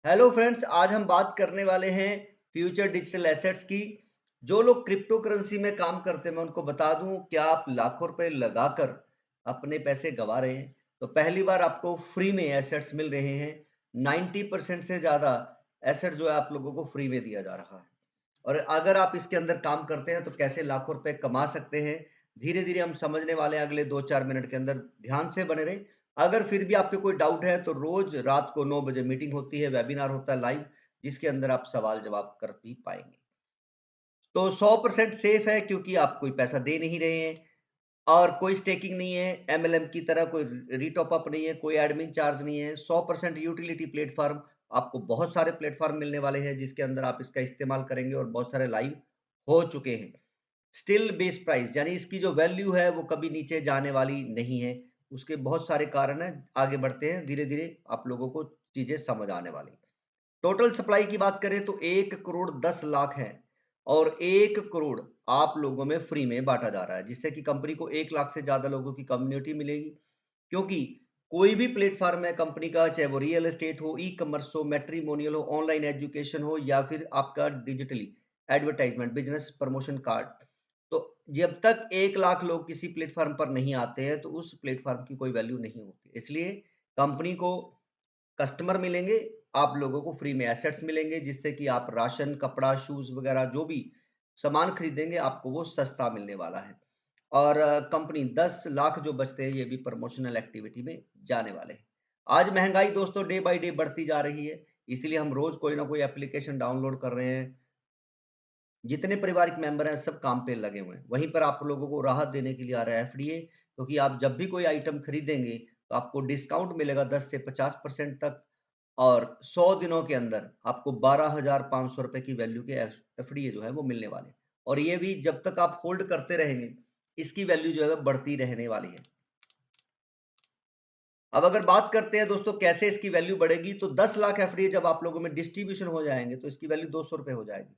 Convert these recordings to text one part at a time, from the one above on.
Hello friends, आज हम बात करने वाले हैं फ्यूचर डिजिटल एसेट्स की। जो लोग क्रिप्टो करेंसी में काम करते हैं, मैं उनको बता दूं, क्या आप लाखों रुपए लगाकर अपने पैसे गंवा रहे हैं? तो पहली बार आपको फ्री में एसेट्स मिल रहे हैं। 90% से ज़्यादा एसेट जो है आप लोगों को फ्री में दिया जा रहा है। और अगर आप इसके अंदर काम करते हैं तो कैसे लाखों रुपए कमा सकते हैं, धीरे-धीरे हम समझने वाले हैं अगले 2-4 मिनट के अंदर। ध्यान से बने रहें। अगर फिर भी आपके कोई डाउट है तो रोज़ रात को 9 बजे मीटिंग होती है, वेबिनार होता है लाइव, जिसके अंदर आप सवाल-जवाब कर भी पाएँगे। तो 100% सेफ है क्योंकि आप कोई पैसा दे नहीं रहे हैं और कोई स्टेकिंग नहीं है, एमएलएम की तरह कोई री-टॉप अप नहीं है, कोई एडमिन चार्ज नहीं है, 100% यूटिलिटी प्लेटफ़ॉर्म। आपको बहुत सारे प्लेटफ़ॉर्म मिलने वाले हैं जिसके अंदर आप इसका इस्तेमाल करेंगे और बहुत सारे लाइव हो चुके हैं। स्टिल बेस प्राइस यानी इसकी जो वैल्यू है वो कभी नीचे जाने वाली नहीं है। उसके बहुत सारे कारण हैं, आगे बढ़ते हैं, धीरे-धीरे आप लोगों को चीज़ें समझ आने वाली। टोटल सप्लाई की बात करें तो 1 करोड़ 10 लाख है और 1 करोड़ आप लोगों में फ्री में बाँटा जा रहा है, जिससे कि कंपनी को 1 लाख से ज़्यादा लोगों की कम्युनिटी मिलेगी। क्योंकि कोई भी प्लेटफ़ॉर्म है कंपनी का, चाहे वो रियल एस्टेट हो, ई-कॉमर्स हो, मैट्रिमोनियल हो, ऑनलाइन एजुकेशन हो या फिर आपका digitally advertisement, business promotion card. तो जब तक 1 लाख लोग किसी प्लेटफ़ॉर्म पर नहीं आते हैं, तो उस प्लेटफ़ॉर्म की कोई वैल्यू नहीं होती। इसलिए कंपनी को कस्टमर मिलेंगे, आप लोगों को फ्री में एसेट्स मिलेंगे, जिससे कि आप राशन, कपड़ा, शूज़ वगैरह जो भी सामान खरीदेंगे, आपको वो सस्ता मिलने वाला है। और कंपनी 10 लाख जो बचते हैं, ये भी प्रमोशनल एक्टिविटी में जाने वाले हैं। आज महँगाई दोस्तों डे बाय डे बढ़ती जा रही है, इसीलिए हम रोज़ कोई ना कोई एप्लीकेशन डाउनलोड कर रहे हैं। जितने पारिवारिक मेंबर हैं, सब काम पे लगे हुए हैं। वहीं पर आप लोगों को राहत देने के लिए आ रहा है एफडीए, क्योंकि आप जब भी कोई आइटम खरीदेंगे, तो आपको डिस्काउंट मिलेगा 10 से 50% तक और 100 दिनों के अंदर आपको 12,500 रुपए की वैल्यू के एफडीए जो है वो मिलने वाले हैं। और ये भी जब तक आप होल्ड करते रहेंगे, इसकी वैल्यू जो है वो बढ़ती रहने वाली है। अब अगर बात करते हैं दोस्तों कैसे इसकी वैल्यू बढ़ेगी, तो 10 लाख एफडीए जब आप लोगों में डिस्ट्रीब्यूशन हो जाएँगे, तो इसकी वैल्यू ₹200 हो जाएगी।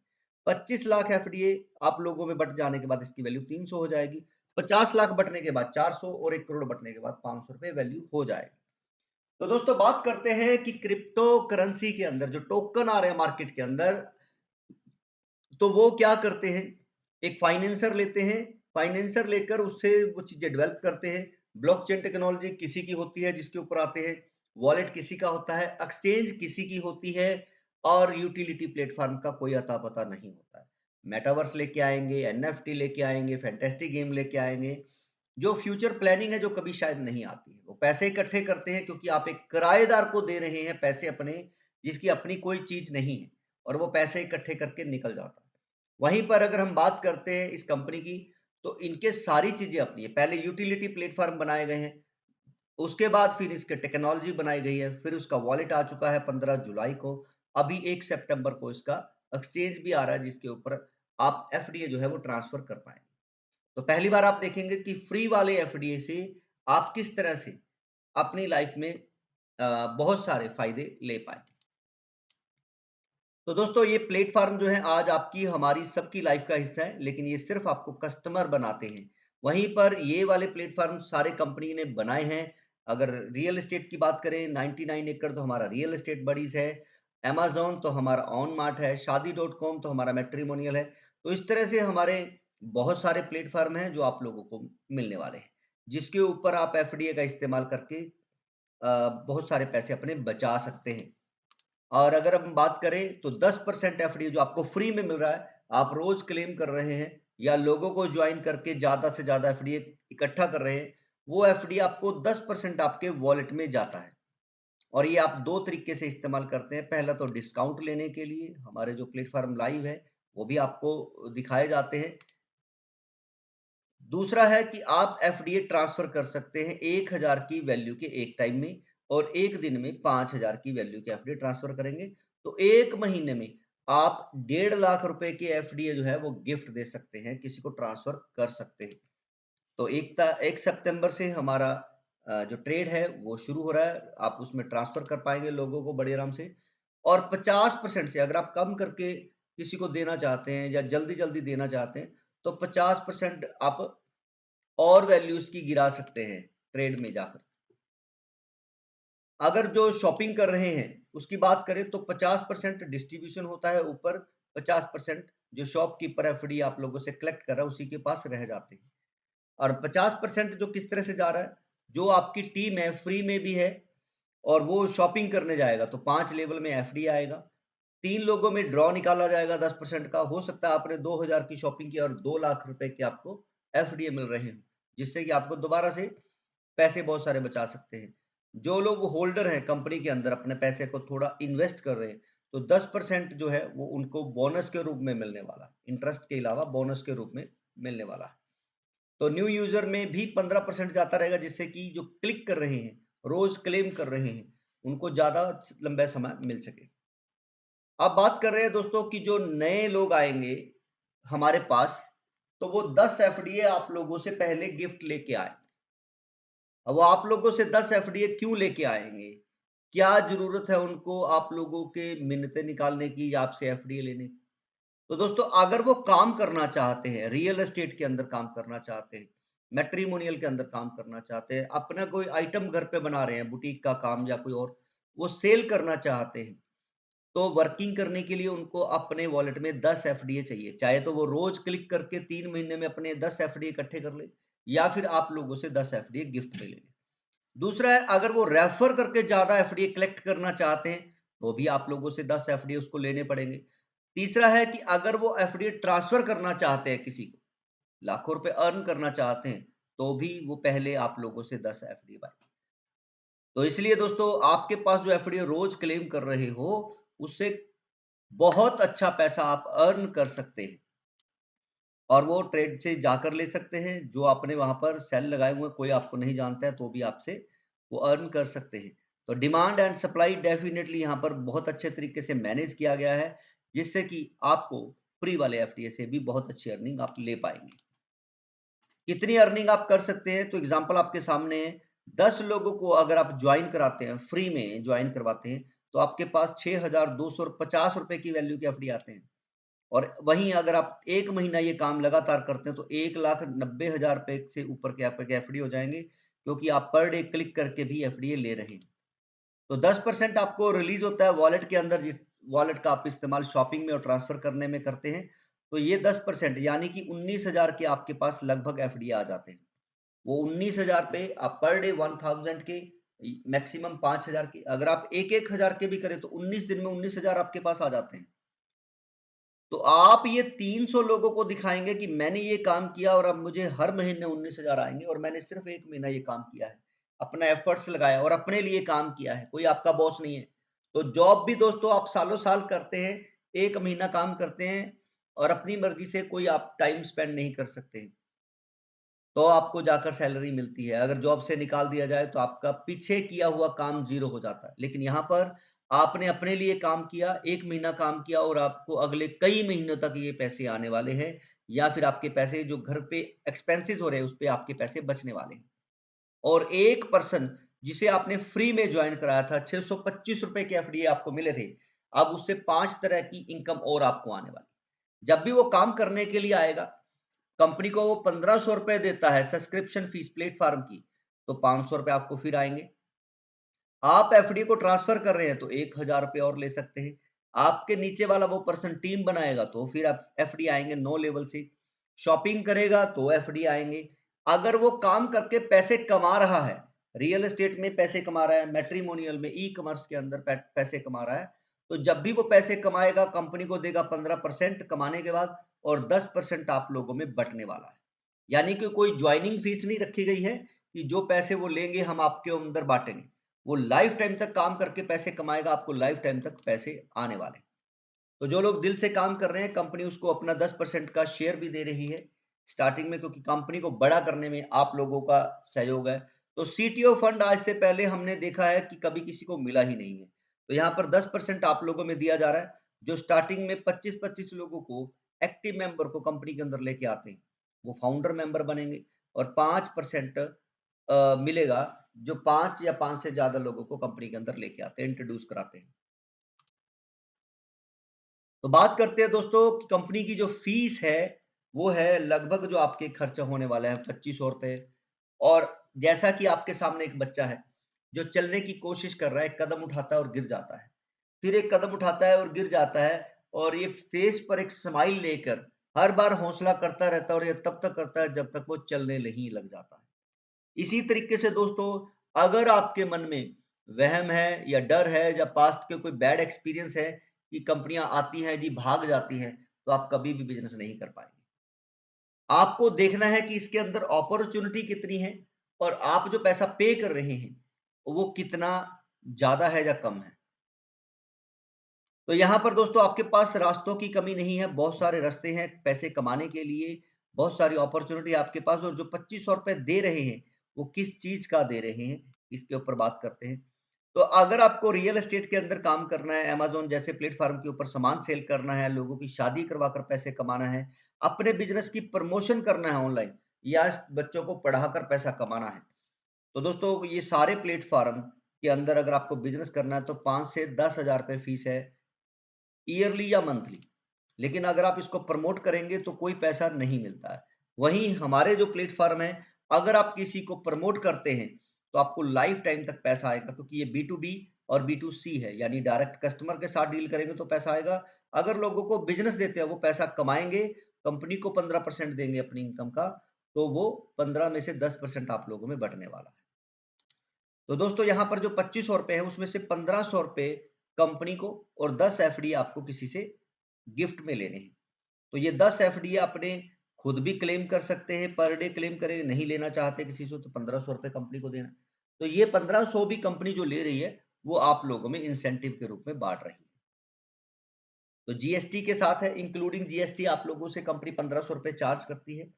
25 लाख एफडीए आप लोगों में बँट जाने के बाद इसकी वैल्यू 300 हो जाएगी। 50 लाख बँटने के बाद 400 और 1 करोड़ बँटने के बाद ₹500 वैल्यू हो जाएगी। तो दोस्तों बात करते हैं कि क्रिप्टो करेंसी के अंदर जो टोकन आ रहे हैं मार्केट के अंदर, तो वो क्या करते हैं, एक फाइनेंसर लेते हैं, फाइनेंसर लेकर उससे वो चीज़ें डेवलप करते हैं। ब्लॉकचेन टेक्नोलॉजी किसी की होती है जिसके ऊपर आते हैं, वॉलेट किसी का होता है, एक्सचेंज किसी की होती है और यूटिलिटी प्लेटफ़ॉर्म का कोई अता-पता नहीं होता है। मेटावर्स लेके आएँगे, एनएफटी लेके आएँगे, फैंटास्टिक गेम लेके आएँगे, जो फ्यूचर प्लानिंग है जो कभी शायद नहीं आती है। वो पैसे इकट्ठे करते हैं क्योंकि आप एक किराएदार को दे रहे हैं पैसे अपने, जिसकी अपनी कोई चीज़ नहीं है और वो पैसे इकट्ठे करके निकल जाता है। वहीं पर अगर हम बात करते हैं इस कंपनी की, तो इनके सारी चीज़ें अपनी है। पहले यूटिलिटी प्लेटफ़ॉर्म बनाए गए हैं, उसके बाद फिर इसके टेक्नोलॉजी बनाई गई है, फिर उसका वॉलेट आ चुका है 15 जुलाई को, अभी 1 सितंबर को इसका एक्सचेंज भी आ रहा है जिसके ऊपर आप एफडीए जो है वो ट्रांसफ़र कर पाएँगे। तो पहली बार आप देखेंगे कि फ्री वाले एफडीए से आप किस तरह से अपनी लाइफ़ में बहुत सारे फ़ायदे ले पाएँ। तो दोस्तों ये प्लेटफ़ॉर्म जो है आज आपकी हमारी सबकी लाइफ़ का हिस्सा है, लेकिन ये सिर्फ़ आपको कस्टमर बनाते हैं। वहीं पर ये वाले प्लेटफ़ॉर्म सारे कंपनी ने बनाए हैं। अगर रियल एस्टेट की बात करें 99 एकड़ तो हमारा रियल एस्टेट बडीज़ है, अमेज़न तो हमारा ऑनमार्ट है, शादी डॉट कॉम तो हमारा मैट्रिमोनियल है। तो इस तरह से हमारे बहुत सारे प्लेटफ़ॉर्म हैं जो आप लोगों को मिलने वाले हैं, जिसके ऊपर आप एफडीए का इस्तेमाल करके बहुत सारे पैसे अपने बचा सकते हैं। और अगर हम बात करें तो 10% एफडी जो आपको फ्री में मिल रहा है, आप रोज़ क्लेम कर रहे हैं या लोगों को जॉइन करके ज़्यादा से ज़्यादा एफडी इकट्ठा कर रहे हैं, वो एफडी आपको 10% आपके वॉलेट में जाता है। और ये आप 2 तरीके से इस्तेमाल करते हैं। पहला तो डिस्काउंट लेने के लिए, हमारे जो प्लेटफ़ॉर्म लाइव है, वो भी आपको दिखाए जाते हैं। दूसरा है कि आप एफडीए ट्रांसफ़र कर सकते हैं 1000 की वैल्यू के एक टाइम में और 1 दिन में 5000 की वैल्यू के एफडीए ट्रांसफ़र करेंगे, तो 1 महीने में आप 1.5 लाख रुपए के एफडीए जो है वो गिफ्ट दे सकते हैं, किसी को ट्रांसफ़र कर सकते हैं। तो 1 सितंबर से हमारा जो ट्रेड है वो शुरू हो रहा है, आप उसमें ट्रांसफ़र कर पाएँगे लोगों को बड़े आराम से और 50% से अगर आप कम करके किसी को देना चाहते हैं या जल्दी-जल्दी देना चाहते हैं, तो 50% आप और वैल्यूज़ की गिरा सकते हैं ट्रेड में जाकर। अगर जो शॉपिंग कर रहे हैं उसकी बात करें तो 50% डिस्ट्रीब्यूशन होता है ऊपर, 50% जो शॉपकीपर एफडी आप लोगों से कलेक्ट कर रहा है उसी के पास रह जाते हैं। और 50% जो किस तरह से जा रहा है, जो आपकी टीम है फ्री में भी है और वो शॉपिंग करने जाएगा तो 5 लेवल में एफडी आएगा। 3 लोगों में ड्रॉ निकाला जाएगा 10% का। हो सकता है आपने 2000 की शॉपिंग की और 2 लाख रुपए के आपको एफडीए मिल रहे हैं, जिससे कि आपको दोबारा से पैसे बहुत सारे बचा सकते हैं। जो लोग होल्डर हैं कंपनी के अंदर अपने पैसे को थोड़ा इन्वेस्ट कर रहे हैं, तो 10% जो है वो उनको बोनस के रूप में मिलने वाला है। इंटरेस्ट के अलावा बोनस के रूप में मिलने वाला है। तो न्यू यूजर में भी 15% जाता रहेगा, जिससे कि जो क्लिक कर रहे हैं, रोज क्लेम कर रहे हैं, उनको ज्यादा लंबा समय मिल सके। अब बात कर रहे हैं दोस्तों कि जो नए लोग आएंगे हमारे पास, तो वो 10 एफडीए आप लोगों से पहले गिफ्ट लेके आए। अब वो आप लोगों से 10 एफडीए क्यों लेके आएंगे? क्या जरूरत है उनको आप लोगों के मिन्नतें निकालने की या आपसे एफडीए लेने की? तो दोस्तों अगर वो काम करना चाहते हैं, रियल एस्टेट के अंदर काम करना चाहते हैं, मैट्रिमोनियल के अंदर काम करना चाहते हैं, अपना कोई आइटम घर पे बना रहे हैं, बुटीक का काम या कोई और, वो सेल करना चाहते हैं, तो वर्किंग करने के लिए उनको अपने वॉलेट में 10 एफडीए चाहिए। चाहे तो वो रोज क्लिक करके 3 महीने में अपने 10 एफडीए इकट्ठे कर ले, या फिर आप लोगों से 10 एफडीए गिफ्ट में ले लें। दूसरा है, अगर वो रेफर करके ज्यादा एफडीए कलेक्ट करना चाहते हैं, तो भी आप लोगों से 10 एफडीए उसको लेने पड़ेंगे। तीसरा है कि अगर वो एफडीए ट्रांसफर करना चाहते हैं किसी को, लाखों रुपए अर्न करना चाहते हैं, तो भी वो पहले आप लोगों से 10 एफडीए बाय। तो इसलिए दोस्तों आपके पास जो एफडीए रोज क्लेम कर रहे हो, उससे बहुत अच्छा पैसा आप अर्न कर सकते हैं और वो ट्रेड से जाकर ले सकते हैं। जो आपने वहां पर सेल लगाए हुए हैं, कोई आपको नहीं जानता है तो भी आपसे वो अर्न कर सकते हैं। तो डिमांड एंड सप्लाई डेफिनेटली यहाँ पर बहुत अच्छे तरीके से मैनेज किया गया है, जिससे कि आपको फ्री वाले एफडीए से भी बहुत अच्छी अर्निंग आप ले पाएंगे। कितनी अर्निंग आप कर सकते हैं, तो एग्जांपल आपके सामने है। 10 लोगों को अगर आप ज्वाइन कराते हैं, फ्री में ज्वाइन करवाते हैं, तो आपके पास 6250 रुपए की वैल्यू के एफडी आते हैं। और वहीं अगर आप 1 महीना ये काम लगातार करते हैं, तो 1,90,000 रुपए से ऊपर के आपके एफडी हो जाएंगे, क्योंकि आप पर डे क्लिक करके भी एफडीए ले रहे हैं। तो 10% आपको रिलीज होता है वॉलेट के अंदर, जिस वॉलेट का आप इस्तेमाल शॉपिंग में और ट्रांसफर करने में करते हैं। तो ये 10% यानी कि 19,000 के आपके पास लगभग एफडी आ जाते हैं। वो 19,000 पे आप पर डे 1000 के, मैक्सिमम 5,000 के, अगर आप एक हजार के भी करें तो 19 दिन में 19,000 आपके पास आ जाते हैं। तो आप ये 300 लोगों को दिखाएंगे कि मैंने ये काम किया और अब मुझे हर महीने 19,000 आएंगे, और मैंने सिर्फ 1 महीना ये काम किया है, अपना एफर्ट्स लगाया और अपने लिए काम किया है, कोई आपका बॉस नहीं है। तो जॉब भी दोस्तों आप सालों साल करते हैं, 1 महीना काम करते हैं और अपनी मर्जी से कोई आप टाइम स्पेंड नहीं कर सकते, तो आपको जाकर सैलरी मिलती है। अगर जॉब से निकाल दिया जाए तो आपका पीछे किया हुआ काम ज़ीरो हो जाता है। लेकिन यहाँ पर आपने अपने लिए काम किया, 1 महीना काम किया और आपको अगले कई महीनों तक ये पैसे आने वाले हैं, या फिर आपके पैसे जो घर पे एक्सपेंसेस हो रहे हैं, उसपे आपके पैसे बचने वाले हैं। और एक पर्सन जिसे आपने फ्री में जॉइन कराया था, 625 रुपए के एफडीए आपको मिले थे, अब उससे 5 तरह की इनकम और आपको आने वाली। जब भी वो काम करने के लिए आएगा, कंपनी को वो 1500 रुपए देता है सब्सक्रिप्शन फीस प्लेटफॉर्म की, तो 500 रुपए आपको फिर आएंगे। आप एफडी को ट्रांसफर कर रहे हैं तो 1000 रुपए और ले सकते हैं। आपके नीचे वाला वो पर्सन टीम बनाएगा तो फिर आप एफडी आएंगे 9 लेवल से। शॉपिंग करेगा तो एफडी आएंगे। अगर वो काम करके पैसे कमा रहा है, रियल एस्टेट में पैसे कमा रहा है, मैट्रिमोनियल में, ई कॉमर्स के अंदर पैसे कमा रहा है, तो जब भी वो पैसे कमाएगा कंपनी को देगा 15% कमाने के बाद, और 10% आप लोगों में बंटने वाला है। यानी कि कोई ज्वाइनिंग फीस नहीं रखी गई है कि जो पैसे वो लेंगे हम आपके अंदर बांटेंगे। वो लाइफ टाइम तक काम करके पैसे कमाएगा, आपको लाइफ टाइम तक पैसे आने वाले। तो जो लोग दिल से काम कर रहे हैं, कंपनी उसको अपना 10% का शेयर भी दे रही है स्टार्टिंग में, क्योंकि कंपनी को बड़ा करने में आप लोगों का सहयोग है। तो सीटीओ फंड आज से पहले हमने देखा है कि कभी किसी को मिला ही नहीं है। तो यहाँ पर 10% आप लोगों में दिया जा रहा है, जो स्टार्टिंग में 25-25 लोगों को, एक्टिव मेंबर को कंपनी के अंदर लेके आते हैं, वो फाउंडर मेंबर बनेंगे। और 5% मिलेगा जो 5 या 5 से ज्यादा लोगों को कंपनी के अंदर लेके आते हैं, इंट्रोड्यूस कराते हैं। तो बात करते हैं दोस्तों कि कंपनी की जो फीस है, वो है लगभग, जो आपके खर्चा होने वाला है 2500 रुपए। और जैसा कि आपके सामने एक बच्चा है, जो चलने की कोशिश कर रहा है, एक कदम उठाता है और गिर जाता है, फिर एक कदम उठाता है और गिर जाता है, और ये फेस पर एक स्माइल लेकर हर बार हौसला करता रहता है, और ये तब तक करता है जब तक वो चलने नहीं लग जाता है। इसी तरीके से दोस्तों, अगर आपके मन में वहम है या डर है या पास्ट के कोई बैड एक्सपीरियंस है कि कंपनियां आती हैं जी भाग जाती हैं, तो आप कभी भी बिजनेस नहीं कर पाएंगे। आपको देखना है कि इसके अंदर अपॉर्चुनिटी कितनी है, और आप जो पैसा पे कर रहे हैं वो कितना ज्यादा है या कम है। तो यहाँ पर दोस्तों आपके पास रास्तों की कमी नहीं है, बहुत सारे रास्ते हैं पैसे कमाने के लिए, बहुत सारी अपॉर्चुनिटी आपके पास, और जो 2500 रुपए दे रहे हैं वो किस चीज का दे रहे हैं, इसके ऊपर बात करते हैं। तो अगर आपको रियल एस्टेट के अंदर काम करना है, अमेज़न जैसे प्लेटफ़ॉर्म के ऊपर सामान सेल करना है, लोगों की शादी करवाकर पैसे कमाना है, अपने बिज़नेस की प्रमोशन करना है ऑनलाइन, या बच्चों को पढ़ाकर पैसा कमाना है, तो दोस्तों ये सारे प्लेटफ़ॉर्म के अंदर अगर आपको बिज़नेस करना है तो 5 से 10,000 रुपए फीस है, ईयरली या मंथली। लेकिन अगर आप इसको प्रमोट करेंगे तो कोई पैसा नहीं मिलता है। वहीं हमारे जो प्लेटफ़ॉर्म है, अगर आप किसी को प्रमोट करते हैं, तो आपको लाइफ़ टाइम तक पैसा आएगा, क्योंकि ये बी-टू-बी और बी-टू-सी है, यानी डायरेक्ट कस्टमर के साथ डील करेंगे तो पैसा आएगा। अगर लोगों को बिज़नेस देते हैं, वो पैसा कमाएँगे, कंपनी को 15% देंगे अपनी इनकम का, तो वो 15 में से 10% आप लोगों में बँटने वाला है। तो दोस्तों यहाँ पर जो 2500 रुपए है, उसमें से 1500 रुपए कंपनी को और 10 एफडी आपको किसी से गिफ्ट में लेने हैं। तो ये 10 एफडी अपने खुद भी क्लेम कर सकते हैं, पर डे क्लेम करें, नहीं लेना चाहते किसी से तो 1500 रुपए कंपनी को देना। तो ये 1500 भी कंपनी जो ले रही है, वो आप लोगों में इंसेंटिव के रूप में बाँट रही है। तो जीएसटी के साथ है, इंक्लूडिंग जीएसटी आप लोगों से कंपनी 1500 रुपए चार्ज करती है,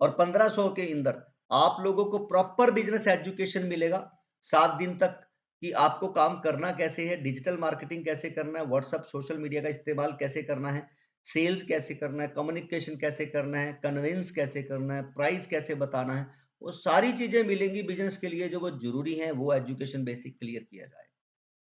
और 1500 के अंदर आप लोगों को प्रॉपर बिजनेस एजुकेशन मिलेगा 7 दिन तक, कि आपको काम करना कैसे है, डिजिटल मार्केटिंग कैसे करना है, व्हाट्सएप सोशल मीडिया का इस्तेमाल कैसे करना है, सेल्स कैसे करना है, कम्युनिकेशन कैसे करना है, कन्विंस कैसे करना है, प्राइस कैसे बताना है, वो सारी चीजें मिलेंगी बिजनेस के लिए। जो वो जरूरी है वो एजुकेशन बेसिक क्लियर किया जाए।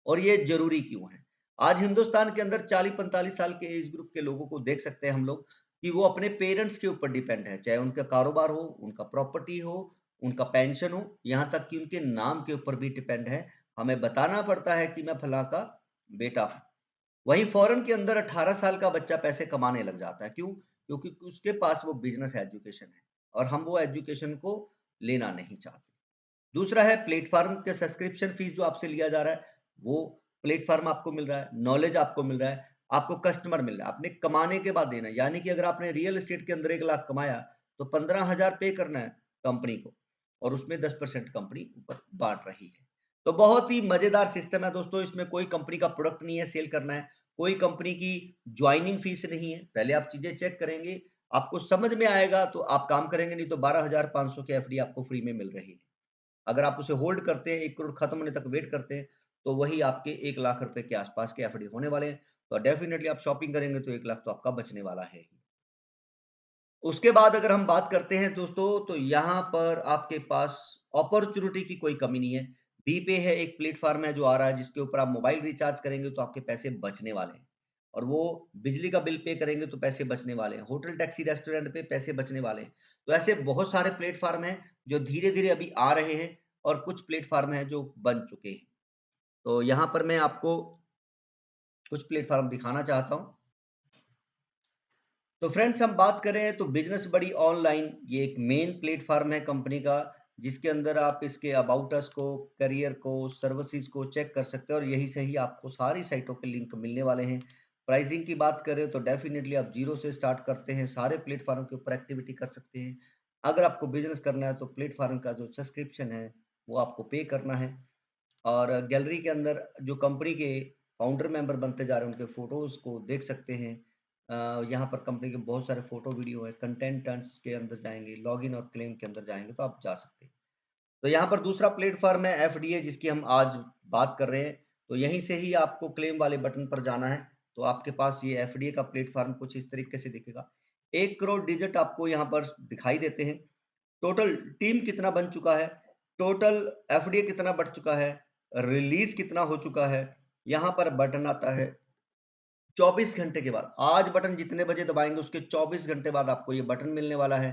और ये ज़रूरी क्यों है? आज हिंदुस्तान के अंदर 40-45 साल के एज ग्रुप के लोगों को देख सकते हैं हम लोग, कि वो अपने पेरेंट्स के ऊपर डिपेंड है, चाहे उनका कारोबार हो, उनका प्रॉपर्टी हो, उनका पेंशन हो, यहाँ तक कि उनके नाम के ऊपर भी डिपेंड है। हमें बताना पड़ता है कि मैं फलाँ का बेटा हूँ। वहीं फ़ॉरेन के अंदर 18 साल का बच्चा पैसे कमाने लग जाता है, क्यों? क्योंकि उसके पास वो बिज़नेस एजुकेशन है, और हम वो एजुकेशन को लेना नहीं चाहते। दूसरा है प्लेटफ़ॉर्म के सब्सक्रिप्शन फ़ीस जो आपसे लिया जा रहा है, वो प्लेटफ़ॉर्म आपको मिल रहा है, नॉलेज आपको मिल रहा है, आपको कस्टमर मिल रहा है, आपने कमाने के बाद देना है। यानी कि अगर आपने रियल एस्टेट के अंदर 1 लाख कमाया, तो 15,000 पे करना है कंपनी को, और उसमें 10% कंपनी ऊपर बाँट रही है। तो बहुत ही मज़ेदार सिस्टम है दोस्तों, इसमें कोई कंपनी का प्रोडक्ट नहीं है सेल करना है, कोई कंपनी की जॉइनिंग फ़ीस नहीं है। पहले आप चीज़ें चेक करेंगे, आपको समझ में आएगा तो आप काम करेंगे, नहीं तो 12,500 की एफडी आपको फ्री में मिल रही है। अगर आप उसे होल्ड करते हैं, 1 करोड़ खत्म होने तक वेट करते हैं, तो वही आपके 1 लाख रुपए के आसपास के एफडी होने वाले हैं। तो डेफिनिटली आप शॉपिंग करेंगे तो 1 लाख तो आपका बचने वाला है ही। उसके बाद अगर हम बात करते हैं दोस्तों, तो यहाँ पर आपके पास अपॉर्च्युनिटी की कोई कमी नहीं है। बीपे है, एक प्लेटफ़ॉर्म है जो आ रहा है, जिसके ऊपर आप मोबाइल रिचार्ज करेंगे तो आपके पैसे बचने वाले हैं, और वो बिजली का बिल पे करेंगे तो पैसे बचने वाले हैं। होटल, टैक्सी, रेस्टोरेंट पे पैसे बचने वाले हैं। तो ऐसे बहुत सारे प्लेटफ़ॉर्म हैं जो धीरे-धीरे अभी आ रहे हैं, और कुछ प्लेटफ़ॉर्म हैं जो बन चुके हैं। तो यहाँ पर मैं आपको कुछ प्लेटफ़ॉर्म दिखाना चाहता हूँ। तो फ्रेंड्स, हम बात करें तो बिजनेस बड़ी ऑनलाइन, ये एक मेन प्लेटफॉर्म है कंपनी का, जिसके अंदर आप इसके अबाउट अस को, करियर को, सर्विसेज को चेक कर सकते हैं, और यही से ही आपको सारी साइटों के लिंक मिलने वाले हैं। प्राइसिंग की बात करें तो डेफिनेटली आप जीरो से स्टार्ट करते हैं, सारे प्लेटफॉर्म के ऊपर एक्टिविटी कर सकते हैं। अगर आपको बिजनेस करना है तो प्लेटफॉर्म का जो सब्सक्रिप्शन है वो आपको पे करना है, और गैलरी के अंदर जो कंपनी के फाउंडर मेंबर बनते जा रहे हैं उनके फोटोज़ को देख सकते हैं। यहाँ पर कंपनी के बहुत सारे फोटो वीडियो है, कंटेंट्स के अंदर जाएँगे, लॉगिन और क्लेम के अंदर जाएँगे तो आप जा सकते हैं। तो यहाँ पर दूसरा प्लेटफ़ॉर्म है एफडीए, जिसकी हम आज बात कर रहे हैं। तो यहीं से ही आपको क्लेम वाले बटन पर जाना है, तो आपके पास ये एफडीए का प्लेटफ़ॉर्म कुछ इस तरीके से दिखेगा। 1 करोड़ डिजिट आपको यहाँ पर दिखाई देते हैं। टोटल टीम कितना बन चुका है, टोटल एफडीए कितना बढ़ चुका है, रिलीज़ कितना हो चुका है, यहाँ पर बटन आता है 24 घंटे के बाद। आज बटन जितने बजे दबाएँगे उसके 24 घंटे बाद आपको ये बटन मिलने वाला है।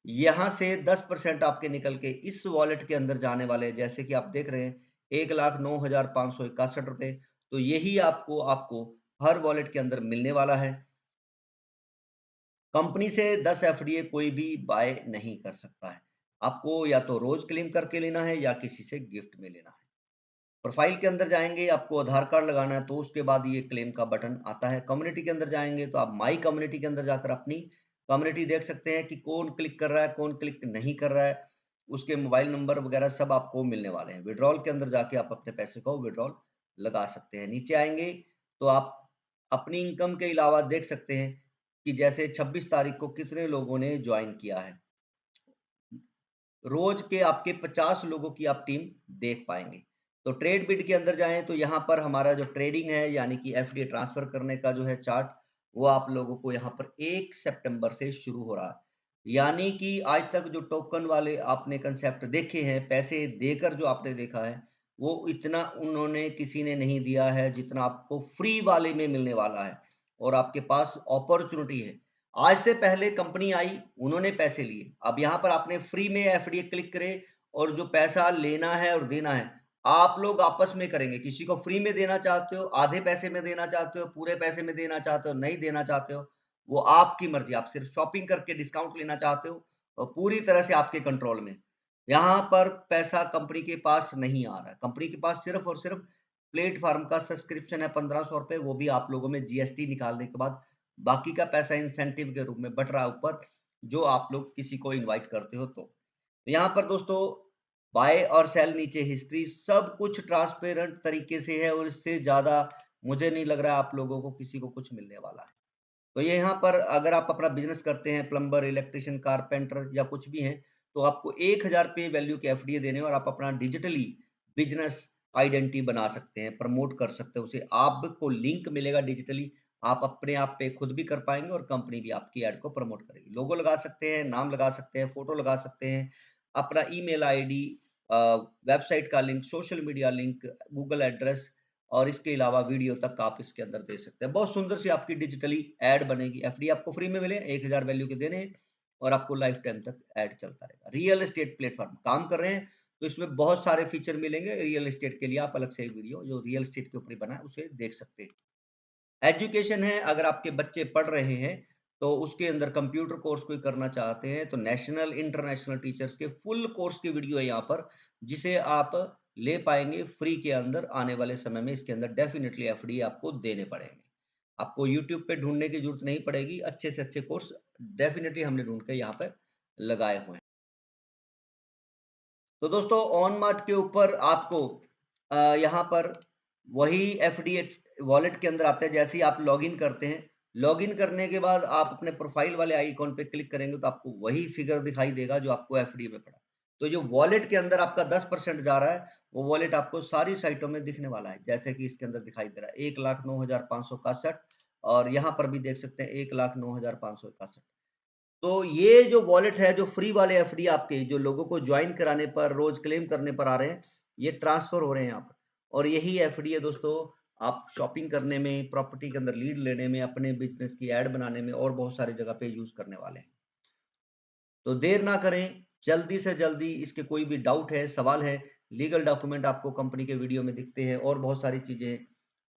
यहाँ से 10% आपके निकल के इस वॉलेट के अंदर जाने वाले हैं, जैसे कि आप देख रहे हैं 1,09,561 रुपए। तो यही आपको आपको हर वॉलेट के अंदर मिलने वाला है। कंपनी से 10 एफडीए कोई भी बाय नहीं कर सकता है। आपको या तो रोज क्लेम करके लेना है या किसी से गिफ्ट में लेना है। प्रोफाइल के अंदर जाएंगे, आपको आधार कार्ड लगाना है, तो उसके बाद ये क्लेम का बटन आता है। कम्युनिटी के अंदर जाएंगे तो आप माई कम्युनिटी के अंदर जाकर अपनी कम्युनिटी देख सकते हैं कि कौन क्लिक कर रहा है, कौन क्लिक नहीं कर रहा है। उसके मोबाइल नंबर वगैरह सब आपको मिलने वाले हैं। विड्रॉल के अंदर जाके आप अपने पैसे को विड्रॉल लगा सकते हैं। नीचे आएंगे तो आप अपनी इनकम के अलावा देख सकते हैं कि जैसे 26 तारीख को कितने लोगों ने ज्वाइन किया है। रोज के आपके 50 लोगों की आप टीम देख पाएंगे। तो ट्रेड बिड के अंदर जाएं तो यहाँ पर हमारा जो ट्रेडिंग है यानी कि एफडी ट्रांसफर करने का जो है चार्ट, वो आप लोगों को यहाँ पर 1 सितंबर से शुरू हो रहा है। यानी कि आज तक जो टोकन वाले आपने कंसेप्ट देखे हैं, पैसे देकर जो आपने देखा है, वो इतना उन्होंने किसी ने नहीं दिया है जितना आपको फ्री वाले में मिलने वाला है। और आपके पास अपॉर्चुनिटी है। आज से पहले कंपनी आई, उन्होंने पैसे लिए। अब यहाँ पर आपने फ्री में एफडीए क्लिक करे और जो पैसा लेना है और देना है, आप लोग आपस में करेंगे। किसी को फ्री में देना चाहते हो, आधे पैसे में देना चाहते हो, पूरे पैसे में देना चाहते हो, नहीं देना चाहते हो, वो आपकी मर्जी। आप सिर्फ शॉपिंग करके डिस्काउंट लेना चाहते हो और पूरी तरह से आपके कंट्रोल में। यहाँ पर पैसा कंपनी के पास नहीं आ रहा है। कंपनी के पास सिर्फ और सिर्फ प्लेटफॉर्म का सब्सक्रिप्शन है 1500 रुपए, वो भी आप लोगों में जीएसटी निकालने के बाद। बाकी का पैसा इंसेंटिव के रूप में बट रहा है ऊपर, जो आप लोग किसी को इनवाइट करते हो तो। यहाँ पर दोस्तों बाय और सेल, नीचे हिस्ट्री, सब कुछ ट्रांसपेरेंट तरीके से है और इससे ज्यादा मुझे नहीं लग रहा है आप लोगों को किसी को कुछ मिलने वाला है। तो ये यहाँ पर अगर आप अपना बिजनेस करते हैं, प्लम्बर, इलेक्ट्रिशियन, कारपेंटर या कुछ भी है, तो आपको 1000 पे वैल्यू के एफडीए देने और आप अपना डिजिटली बिजनेस आइडेंटिटी बना सकते हैं, प्रमोट कर सकते हैं उसे। आपको लिंक मिलेगा डिजिटली, आप अपने आप पे खुद भी कर पाएंगे और कंपनी भी आपकी ऐड को प्रमोट करेगी। लोगो लगा सकते हैं, नाम लगा सकते हैं, फोटो लगा सकते हैं, अपना ईमेल आईडी, वेबसाइट का link, social media link, Google address और इसके अलावा वीडियो तक आप इसके अंदर दे सकते हैं। बहुत सुंदर सी आपकी डिजिटली ऐड बनेगी। एफडी आपको फ्री में मिले, 1000 वैल्यू के देने हैं और आपको लाइफ टाइम तक ऐड चलता रहेगा। रियल एस्टेट प्लेटफॉर्म काम कर रहे हैं तो इसमें बहुत सारे फीचर मिलेंगे। रियल एस्टेट के लिए आप अलग से एक वीडियो जो रियल एस्टेट के ऊपर ही बना है उसे देख सकते हैं। एजुकेशन है, अगर आपके बच्चे पढ़ रहे हैं तो उसके अंदर कंप्यूटर कोर्स कोई करना चाहते हैं तो नेशनल इंटरनेशनल टीचर्स के फुल कोर्स की वीडियो है यहाँ पर, जिसे आप ले पाएंगे फ्री के अंदर। आने वाले समय में इसके अंदर डेफिनेटली एफडी आपको देने पड़ेंगे। आपको यूट्यूब पे ढूंढने की जरूरत नहीं पड़ेगी, अच्छे से अच्छे कोर्स डेफिनेटली हमने ढूंढ के यहाँ पर लगाए हुए हैं। तो दोस्तों ऑन मार्ट के ऊपर आपको यहाँ पर वही एफडी वॉलेट के अंदर आते हैं। जैसे ही आप लॉगिन करते हैं, लॉगिन करने के बाद आप अपने प्रोफाइल वाले आइकॉन पे क्लिक करेंगे तो आपको वही फिगर दिखाई देगा जो आपको एफडी में पड़ा। तो जो वॉलेट के अंदर आपका 10% जा रहा है, वो वॉलेट आपको सारी साइटों में दिखने वाला है। जैसे कि इसके अंदर दिखाई दे रहा है 1,09,561 और यहाँ पर भी देख सकते हैं 1,09,561। तो ये जो वॉलेट है, जो फ्री वाले एफडी आपके जो लोगों को ज्वाइन कराने पर, रोज क्लेम करने पर आ रहे हैं, ये ट्रांसफर हो रहे हैं यहाँ पर। और यही एफडी है दोस्तों, आप शॉपिंग करने में, प्रॉपर्टी के अंदर लीड लेने में, अपने बिजनेस की ऐड बनाने में और बहुत सारी जगह पे यूज करने वाले हैं। तो देर ना करें, जल्दी से जल्दी इसके कोई भी डाउट है, सवाल है, लीगल डॉक्यूमेंट आपको कंपनी के वीडियो में दिखते हैं और बहुत सारी चीजें,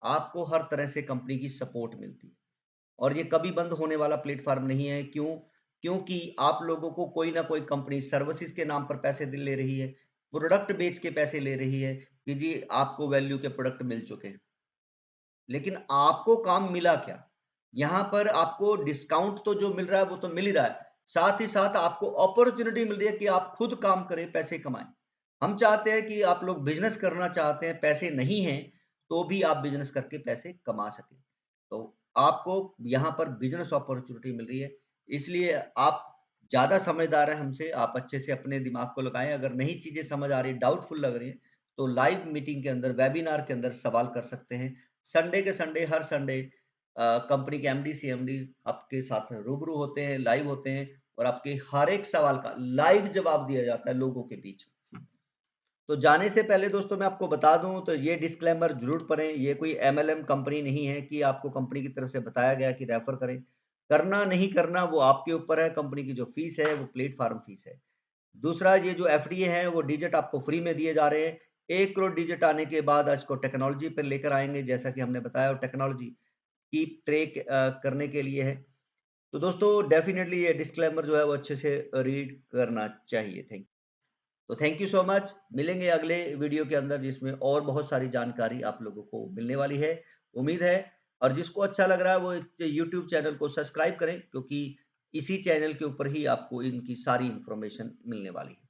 आपको हर तरह से कंपनी की सपोर्ट मिलती है। और ये कभी बंद होने वाला प्लेटफॉर्म नहीं है। क्यों? क्योंकि आप लोगों को कोई ना कोई कंपनी सर्विसेज के नाम पर पैसे ले रही है, प्रोडक्ट बेच के पैसे ले रही है कि जी आपको वैल्यू के प्रोडक्ट मिल चुके हैं। लेकिन आपको काम मिला क्या? यहाँ पर आपको डिस्काउंट तो जो मिल रहा है वो तो मिल ही रहा है, साथ ही साथ आपको अपॉर्चुनिटी मिल रही है कि आप खुद काम करें, पैसे कमाएं। हम चाहते हैं कि आप लोग बिजनेस करना चाहते हैं, पैसे नहीं हैं तो भी आप बिजनेस करके पैसे कमा सकें। तो आपको यहाँ पर बिजनेस अपॉर्चुनिटी मिल रही है, इसलिए आप ज्यादा समझदार हैं हमसे। आप अच्छे से अपने दिमाग को लगाएं। अगर नई चीजें समझ आ रही, डाउटफुल लग रही है, तो लाइव मीटिंग के अंदर, वेबिनार के अंदर सवाल कर सकते हैं। संडे के संडे, हर संडे कंपनी के एमडी सीएमडी आपके साथ रूबरू होते हैं, लाइव होते हैं और आपके हर एक सवाल का लाइव जवाब दिया जाता है लोगों के बीच में। तो जाने से पहले दोस्तों मैं आपको बता दूं तो ये डिस्क्लेमर जरूर पढ़ें। ये कोई एमएलएम कंपनी नहीं है कि आपको कंपनी की तरफ से बताया गया कि रेफर करें। करना नहीं करना वो आपके ऊपर है, कंपनी की जो फीस है वो प्लेटफ़ॉर्म फीस है। दूसरा ये जो एफडीए है वो डिजिट आपको फ्री में दिए जा रहे हैं। 1 करोड़ डिजिट आने के बाद इसको टेक्नोलॉजी पे लेकर आएँगे जैसा कि हमने बताया और टेक्नोलॉजी की ट्रैक करने के लिए है। तो दोस्तों डेफ़िनेटली ये डिस्क्लेमर जो है वो अच्छे से रीड करना चाहिए। तो थैंक यू सो मच। मिलेंगे अगले वीडियो के अंदर जिसमें और बहुत सारी जानकारी आप लोगों को मिलने वाली है। उम्मीद है और जिसको अच्छा लग रहा है वो यूट्यूब चैनल को सब्सक्राइब करें क्योंकि इसी चैनल के ऊपर ही आपको इनकी सारी इन्फॉर्मेशन मिलने वाली है।